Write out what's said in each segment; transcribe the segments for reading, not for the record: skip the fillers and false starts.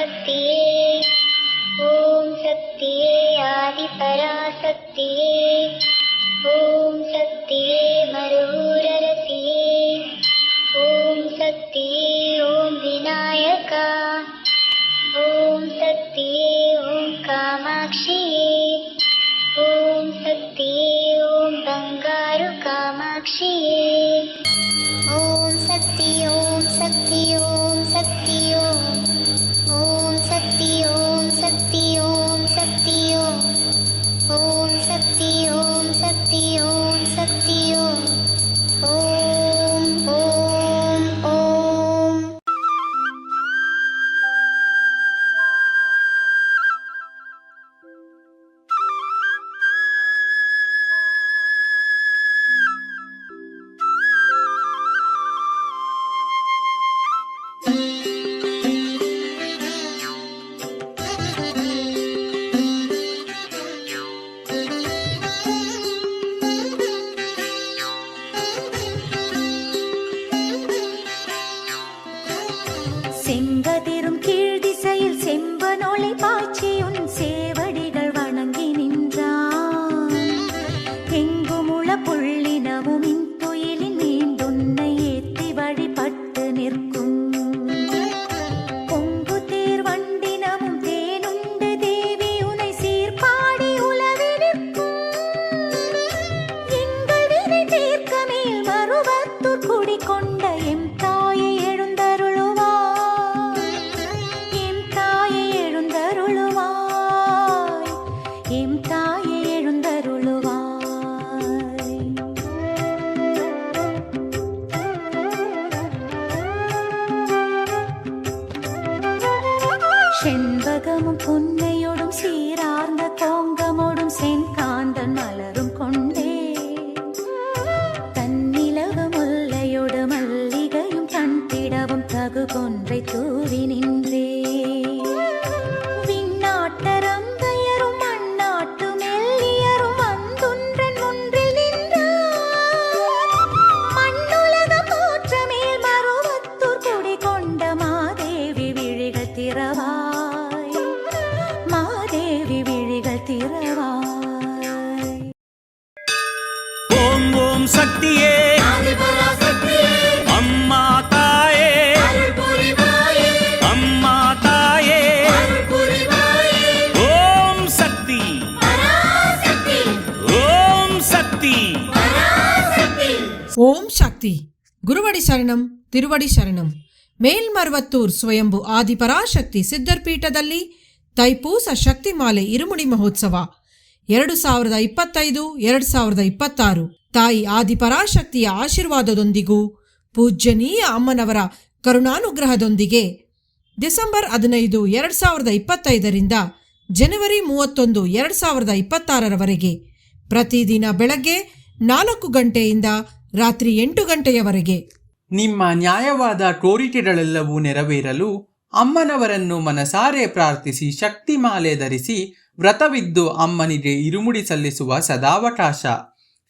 शक्तिये ॐ शक्तिये आदिपराशक्तिये ॐ शक्तिये मरुररसिये ॐ शक्तिये ॐ विनायका ॐ शक्तिये ॐ कामाक्षिये ॐ शक्तिये ॐ बंगारु कामाक्षिये ॐ शक्ति ॐ शक्ति ॐ शक्ति ॐ शक्ति ॐ शक्ति ॐ शक्ति ॐ शक्ति ॐ शक्ति ॐ शक्ति ॐ ॐ செங்கதிரும் கீழ் திசையில் செம்பனொளி பாய்ச்சியுன் சேவடிகள் வணங்கி நின்றான். எங்குமுள புள்ளினமும் இன்துயிலின் மீண்டுன்னை ஏத்தி வழிபட்டு நிற்கும். பொங்கு தேர் வண்டினமும் தேனுண்டு தேவி உனை சீர்பாடி உலவி நிற்கும். எங்கள் வினை தீர்க்க மேல் மருவத்தூர் குடிகொண்ட எம் தாயை செண்பகமும் புன்னையோடும் சீரார்ந்த கோங்கமோடும் செங்காந்தன் மலரும் கொண்டே தன்னிலவு முல்லையோடு மல்லிகையும் கண்பிடவும் தகு கொன்றை தூவி நின்றே. விண்ணாட்டரம் பெயரும் மண்ணாட்டு மெல்லியரும் வந்துன்றன் ஒன்றில் நின்றார். மண்ணுலக போற்ற மேல் மருவத்தூர் குடி கொண்ட மாதேவி விழிகள் திறவா ஓம் ஓம் சக்தியே அம்மா தாயே அம்மா தாயே ஓம் சக்தி ஓம் சக்தி ஓம் சக்தி. குருவடி சரணம், ತಿರುವಡಿ ಶರಣಂ. ಮೇಲ್ಮರ್ವತ್ತೂರ್ ಸ್ವಯಂಭು ಆದಿಪರಾಶಕ್ತಿ ಸಿದ್ಧರ್ಪೀಠದಲ್ಲಿ ತೈಪೂಸ ಶಕ್ತಿಮಾಲೆ ಇರುಮುಡಿ ಮಹೋತ್ಸವ 2025-2026 ತಾಯಿ ಆದಿಪರಾಶಕ್ತಿಯ ಆಶೀರ್ವಾದದೊಂದಿಗೂ ಪೂಜ್ಯನೀಯ ಅಮ್ಮನವರ ಕರುಣಾನುಗ್ರಹದೊಂದಿಗೆ ಡಿಸೆಂಬರ್ 15, 2025 ಜನವರಿ 31, 2026 ಪ್ರತಿದಿನ ಬೆಳಗ್ಗೆ 4 ಗಂಟೆಯಿಂದ ರಾತ್ರಿ 8 ಗಂಟೆಯವರೆಗೆ ನಿಮ್ಮ ನ್ಯಾಯವಾದ ಕೋರಿಕೆಗಳೆಲ್ಲವೂ ನೆರವೇರಲು ಅಮ್ಮನವರನ್ನು ಮನಸಾರೆ ಪ್ರಾರ್ಥಿಸಿ ಶಕ್ತಿಮಾಲೆ ಧರಿಸಿ ವ್ರತವಿದ್ದು ಅಮ್ಮನಿಗೆ ಇರುಮುಡಿ ಸಲ್ಲಿಸುವ ಸದಾವಕಾಶ.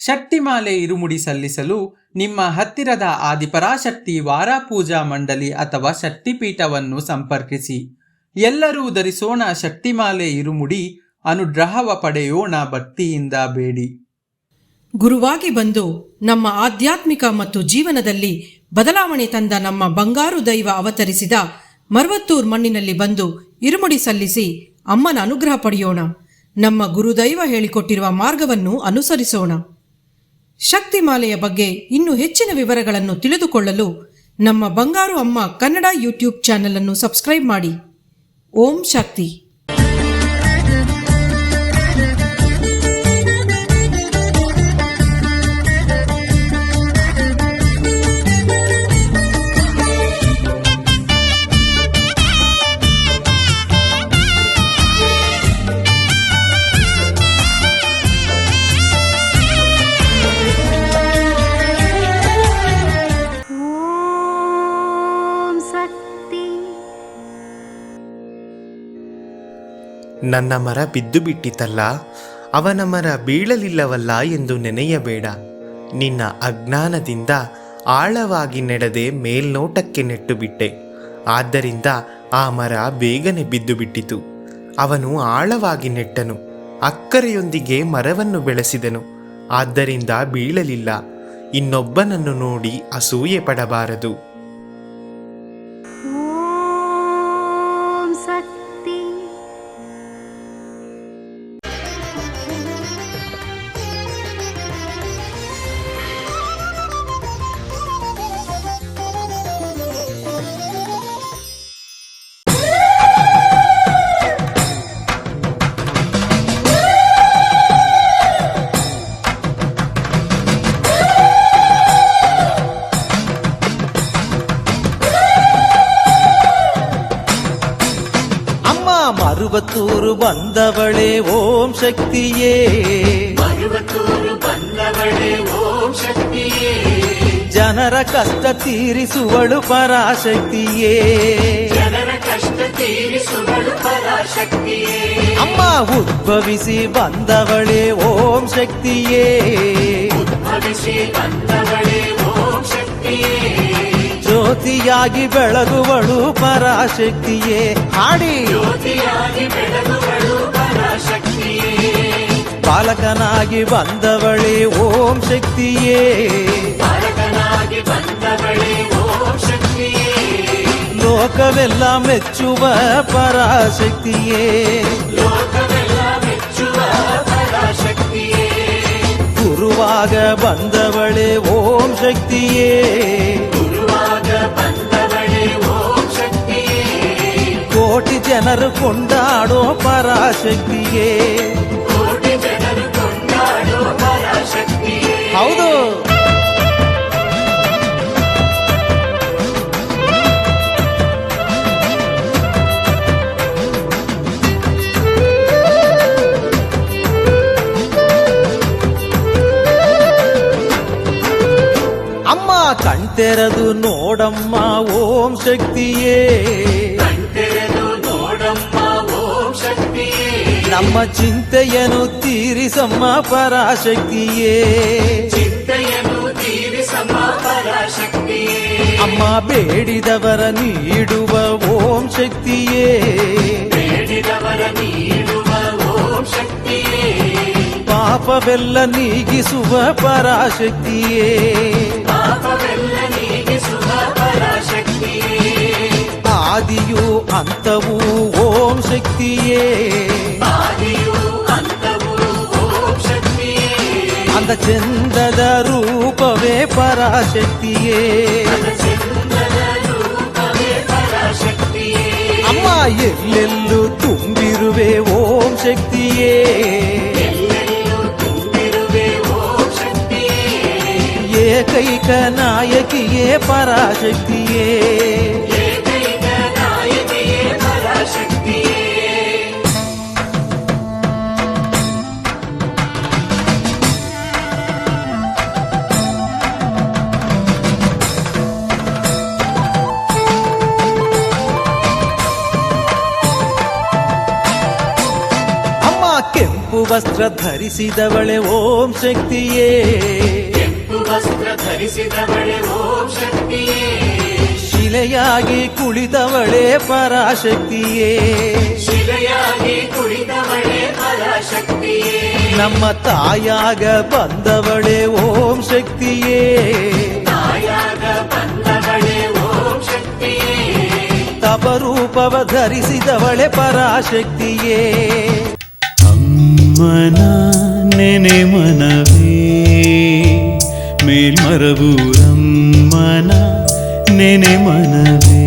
ಶಕ್ತಿಮಾಲೆ ಇರುಮುಡಿ ಸಲ್ಲಿಸಲು ನಿಮ್ಮ ಹತ್ತಿರದ ಆದಿಪರಾಶಕ್ತಿ ವಾರಾಪೂಜಾ ಮಂಡಳಿ ಅಥವಾ ಶಕ್ತಿಪೀಠವನ್ನು ಸಂಪರ್ಕಿಸಿ. ಎಲ್ಲರೂ ಧರಿಸೋಣ ಶಕ್ತಿಮಾಲೆ ಇರುಮುಡಿ, ಅನುಗ್ರಹವ ಪಡೆಯೋಣ ಭಕ್ತಿಯಿಂದ ಬೇಡಿ. ಗುರುವಾಗಿ ಬಂದು ನಮ್ಮ ಆಧ್ಯಾತ್ಮಿಕ ಮತ್ತು ಜೀವನದಲ್ಲಿ ಬದಲಾವಣೆ ತಂದ ನಮ್ಮ ಬಂಗಾರು ದೈವ ಅವತರಿಸಿದ ಮರ್ವತ್ತೂರ್ ಮಣ್ಣಿನಲ್ಲಿ ಬಂದು ಇರುಮುಡಿ ಸಲ್ಲಿಸಿ ಅಮ್ಮನ ಅನುಗ್ರಹ ಪಡೆಯೋಣ. ನಮ್ಮ ಗುರುದೈವ ಹೇಳಿಕೊಟ್ಟಿರುವ ಮಾರ್ಗವನ್ನು ಅನುಸರಿಸೋಣ. ಶಕ್ತಿಮಾಲೆಯ ಬಗ್ಗೆ ಇನ್ನೂ ಹೆಚ್ಚಿನ ವಿವರಗಳನ್ನು ತಿಳಿದುಕೊಳ್ಳಲು ನಮ್ಮ ಬಂಗಾರು ಅಮ್ಮ ಕನ್ನಡ ಯೂಟ್ಯೂಬ್ ಚಾನೆಲ್ ಅನ್ನು ಸಬ್ಸ್ಕ್ರೈಬ್ ಮಾಡಿ. ಓಂ ಶಕ್ತಿ. ನನ್ನ ಮರ ಬಿದ್ದು ಬಿಟ್ಟಿತಲ್ಲ, ಅವನ ಮರ ಬೀಳಲಿಲ್ಲವಲ್ಲ ಎಂದು ನೆನೆಯಬೇಡ. ನಿನ್ನ ಅಜ್ಞಾನದಿಂದ ಆಳವಾಗಿ ನಡೆದೆ ಮೇಲ್ನೋಟಕ್ಕೆ ನೆಟ್ಟು ಬಿಟ್ಟೆ. ಆದ್ದರಿಂದ ಆ ಮರ ಬೇಗನೆ ಬಿದ್ದು ಬಿಟ್ಟಿತು. ಅವನು ಆಳವಾಗಿ ನೆಟ್ಟನು, ಅಕ್ಕರೆಯೊಂದಿಗೆ ಮರವನ್ನು ಬೆಳೆಸಿದನು, ಆದ್ದರಿಂದ ಬೀಳಲಿಲ್ಲ. ಇನ್ನೊಬ್ಬನನ್ನು ನೋಡಿ ಅಸೂಯೆ ಪಡಬಾರದು. ಓಂ ಶಕ್ತಿ. ಮರುವತ್ತೂರು ಬಂದವಳೆ ಓಂ ಶಕ್ತಿಯೇ, ಮರುವತ್ತೂರು ಬಂದವಳೆ ಓಂ ಶಕ್ತಿಯೇ, ಜನರ ಕಷ್ಟ ತೀರಿಸುವಳು ಪರಾಶಕ್ತಿಯೇ, ಜನರ ಕಷ್ಟ ತೀರಿಸುವಳು ಪರಾಶಕ್ತಿಯೇ. ಅಮ್ಮ ಉದ್ಭವಿಸಿ ಬಂದವಳೆ ಓಂ ಶಕ್ತಿಯೇ, ಉದ್ಭವಿಸಿ ಬಂದವಳೆ ಓಂ ಶಕ್ತಿಯೇ, ಜ್ಯೋತಿಯಾಗಿ ಬೆಳಗುವಳು ಪರಾಶಕ್ತಿಯೇ. ಹಾಡಿ ಜ್ಯೋತಿಯಾಗಿ ಬೆಳಗುವಳು ಪರಾಶಕ್ತಿಯೇ, ಬಾಲಕನಾಗಿ ಬಂದವಳೆ ಓಂ ಶಕ್ತಿಯೇ, ಬಾಲಕನಾಗಿ ಬಂದವಳೆ ಓಂ ಶಕ್ತಿಯೇ, ಲೋಕವೆಲ್ಲ ಮೆಚ್ಚುವ ಪರಾಶಕ್ತಿಯೇ, ಲೋಕವೆಲ್ಲ ಮೆಚ್ಚುವ ಪರಾಶಕ್ತಿಯೇ, ಗುರುವಾಗ ಬಂದವಳೆ ಓಂ ಶಕ್ತಿಯೇ, ಗುರುವಾಗ ಬಂದವಳೆ ಓಂ ಶಕ್ತಿಯೇ, ಕೋಟಿ ಜನರು ಕೊಂಡಾಡೋ ಪರಾಶಕ್ತಿಯೇ. ಕೋಟಿ ಜನರು ಕೊಂಡಾಡೋ ಪರಾಶಕ್ತಿಯೇ. ಹೌದು. ಅಮ್ಮ ಕಣ್ತೆರೆದು ನೋಡಮ್ಮ ಓಂ ಶಕ್ತಿಯೇ, ಕಣ್ತೆರೆದು ನೋಡಮ್ಮ ಓಂ ಶಕ್ತಿಯೇ, ನಮ್ಮ ಚಿಂತೆಯನ್ನು ತೀರಿಸಮ್ಮ ಪರಾಶಕ್ತಿಯೇ, ಚಿಂತೆಯನ್ನು ತೀರಿಸಮ್ಮ ಪರಾಶಕ್ತಿಯೇ, ಅಮ್ಮ ಬೇಡಿದವರ ನೀಡುವ ಓಂ ಶಕ್ತಿಯೇ, ಬೇಡಿದವರ ನೀಡುವ ಓಂ ಶಕ್ತಿಯೇ, ಪಾಪವೆಲ್ಲ ನೀಗಿಸುವ ಪರಾಶಕ್ತಿಯೇ, ಪಾಪವೆಲ್ಲ ನೀಗಿಸುವ ಪರಾಶಕ್ತಿಯೇ, ಆದಿಯು ಅಂತವು ಓಂ ಶಕ್ತಿಯೇ, ಆದಿಯು ಅಂತವು ಓಂ ಶಕ್ತಿಯೇ, ಅಂದ ಚಂದದ ರೂಪವೇ ಪರಾಶಕ್ತಿಯೇ. ಚಂದದ ರೂಪವೇ ಪರಾಶಕ್ತಿಯೇ, ಅಮ್ಮ ಎಲ್ಲೆಲ್ಲೂ ತುಂಬಿರುವೆ ಓಂ ಶಕ್ತಿಯೇ, ಎಲ್ಲೆಲ್ಲೂ ತುಂಬಿರುವೆ ಓಂ ಶಕ್ತಿಯೇ, ಏಕೈಕ ನಾಯಕಿಯೇ ಪರಾಶಕ್ತಿಯೇ. ಏಕೈಕ ನಾಯಕಿಯೇ ಪರಾಶಕ್ತಿಯೇ. ಅಮ್ಮ ಕೆಂಪು ವಸ್ತ್ರ ಧರಿಸಿದವಳೆ ಓಂ ಶಕ್ತಿಯೇ, ಕೆಂಪು ವಸ್ತ್ರ ಧರಿಸಿದವಳೆ ಓಂ ಶಕ್ತಿಯೇ, ಶಿಲೆಯಾಗಿ ಕುಳಿತವಳೆ ಪರಾಶಕ್ತಿಯೇ, ಶಿಲೆಯಾಗಿ ಕುಳಿತವಳೆ ಪರಾಶಕ್ತಿಯೇ, ನಮ್ಮ ತಾಯಾಗ ಬಂದವಳೆ ಓಂ ಶಕ್ತಿಯೇ, ತಾಯಾಗ ಬಂದವಳೆ ಓಂ ಶಕ್ತಿಯೇ, ತಪರೂಪವ ಧರಿಸಿದವಳೆ ಪರಾಶಕ್ತಿಯೇ. ಅಮ್ಮನ ನೆನೆ ಮನವೇ ಮೇಲ್ಮರವೂರಮ್ಮನ ನೆನೆ ಮನವೇ.